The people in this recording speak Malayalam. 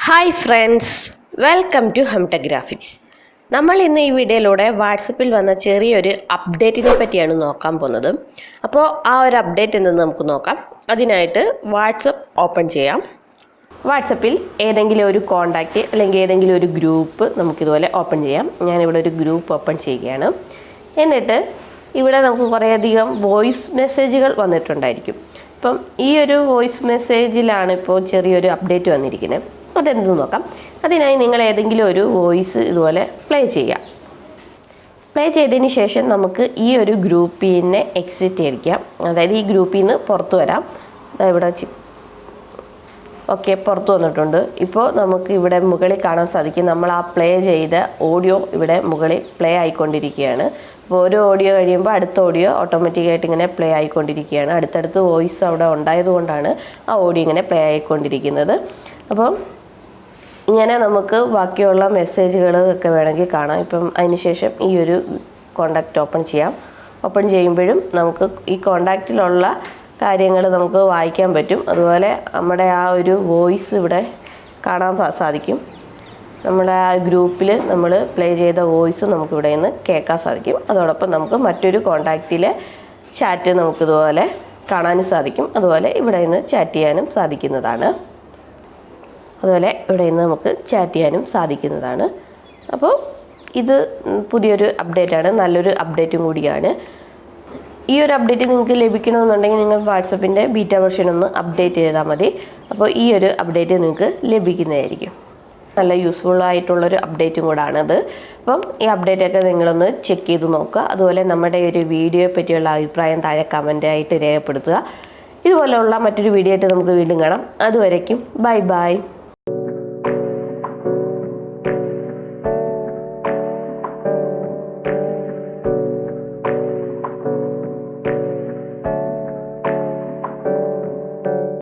Hi friends, welcome to Humtech graphics. നമ്മൾ ഇന്ന് ഈ വീഡിയോയിലൂടെ വാട്സപ്പിൽ വന്ന ചെറിയൊരു അപ്ഡേറ്റിനെ പറ്റിയാണ് നോക്കാൻ പോകുന്നത്. അപ്പോൾ ആ ഒരു അപ്ഡേറ്റ് എന്തെന്ന് നമുക്ക് നോക്കാം. അതിനായിട്ട് വാട്സപ്പ് ഓപ്പൺ ചെയ്യാം. വാട്സപ്പിൽ ഏതെങ്കിലും ഒരു കോണ്ടാക്റ്റ് അല്ലെങ്കിൽ ഏതെങ്കിലും ഒരു ഗ്രൂപ്പ് നമുക്കിതുപോലെ ഓപ്പൺ ചെയ്യാം. ഞാനിവിടെ ഒരു ഗ്രൂപ്പ് ഓപ്പൺ ചെയ്യുകയാണ്. എന്നിട്ട് ഇവിടെ നമുക്ക് കുറേയധികം വോയിസ് മെസ്സേജുകൾ വന്നിട്ടുണ്ടായിരിക്കും. ഇപ്പം ഈ ഒരു വോയിസ് മെസ്സേജിലാണ് ഇപ്പോൾ ചെറിയൊരു അപ്ഡേറ്റ് വന്നിരിക്കുന്നത്. അതെന്ത് നോക്കാം. അതിനായി നിങ്ങൾ ഏതെങ്കിലും ഒരു വോയിസ് ഇതുപോലെ പ്ലേ ചെയ്യാം. പ്ലേ ചെയ്തതിന് ശേഷം നമുക്ക് ഈ ഒരു ഗ്രൂപ്പിൽ നിന്ന് എക്സിറ്റ് അടിക്കാം. അതായത് ഈ ഗ്രൂപ്പിൽ നിന്ന് പുറത്ത് വരാം. ഇവിടെ ഓക്കെ, പുറത്ത് വന്നിട്ടുണ്ട്. ഇപ്പോൾ നമുക്ക് ഇവിടെ മുകളിൽ കാണാൻ സാധിക്കും നമ്മൾ ആ പ്ലേ ചെയ്ത ഓഡിയോ ഇവിടെ മുകളിൽ പ്ലേ ആയിക്കൊണ്ടിരിക്കുകയാണ്. അപ്പോൾ ഒരു ഓഡിയോ കഴിയുമ്പോൾ അടുത്ത ഓഡിയോ ഓട്ടോമാറ്റിക്കായിട്ട് ഇങ്ങനെ പ്ലേ ആയിക്കൊണ്ടിരിക്കുകയാണ്. അടുത്തടുത്ത് വോയിസ് അവിടെ ഉണ്ടായതുകൊണ്ടാണ് ആ ഓഡിയോ ഇങ്ങനെ പ്ലേ ആയിക്കൊണ്ടിരിക്കുന്നത്. അപ്പം ഇങ്ങനെ നമുക്ക് ബാക്കിയുള്ള മെസ്സേജുകൾ ഒക്കെ വേണമെങ്കിൽ കാണാം. ഇപ്പം അതിനുശേഷം ഈ ഒരു കോണ്ടാക്റ്റ് ഓപ്പൺ ചെയ്യാം. ഓപ്പൺ ചെയ്യുമ്പോഴും നമുക്ക് ഈ കോണ്ടാക്റ്റിലുള്ള കാര്യങ്ങൾ നമുക്ക് വായിക്കാൻ പറ്റും. അതുപോലെ നമ്മുടെ ആ ഒരു വോയിസ് ഇവിടെ കാണാൻ സാധിക്കും. നമ്മുടെ ആ ഗ്രൂപ്പിൽ നമ്മൾ പ്ലേ ചെയ്ത വോയിസ് നമുക്കിവിടെ നിന്ന് കേൾക്കാൻ സാധിക്കും. അതോടൊപ്പം നമുക്ക് മറ്റൊരു കോണ്ടാക്റ്റിലെ ചാറ്റ് നമുക്കിതുപോലെ കാണാനും സാധിക്കും. അതുപോലെ ഇവിടെ നിന്ന് ചാറ്റ് ചെയ്യാനും സാധിക്കുന്നതാണ്. അതുപോലെ ഇവിടെ നിന്ന് നമുക്ക് ചാറ്റ് ചെയ്യാനും സാധിക്കുന്നതാണ്. അപ്പോൾ ഇത് പുതിയൊരു അപ്ഡേറ്റാണ്, നല്ലൊരു അപ്ഡേറ്റും കൂടിയാണ്. ഈ ഒരു അപ്ഡേറ്റ് നിങ്ങൾക്ക് ലഭിക്കണമെന്നുണ്ടെങ്കിൽ നിങ്ങൾ വാട്സപ്പിൻ്റെ ബീറ്റ വെർഷൻ ഒന്ന് അപ്ഡേറ്റ് ചെയ്താൽ മതി. അപ്പോൾ ഈ ഒരു അപ്ഡേറ്റ് നിങ്ങൾക്ക് ലഭിക്കുന്നതായിരിക്കും. നല്ല യൂസ്ഫുൾ ആയിട്ടുള്ളൊരു അപ്ഡേറ്റും കൂടാണത്. അപ്പം ഈ അപ്ഡേറ്റൊക്കെ നിങ്ങളൊന്ന് ചെക്ക് ചെയ്ത് നോക്കുക. അതുപോലെ നമ്മുടെ ഒരു വീഡിയോയെ പറ്റിയുള്ള അഭിപ്രായം താഴെ കമൻ്റായിട്ട് രേഖപ്പെടുത്തുക. ഇതുപോലെയുള്ള മറ്റൊരു വീഡിയോ ആയിട്ട് നമുക്ക് വീണ്ടും കാണാം. അതുവരേക്കും ബൈ ബൈ.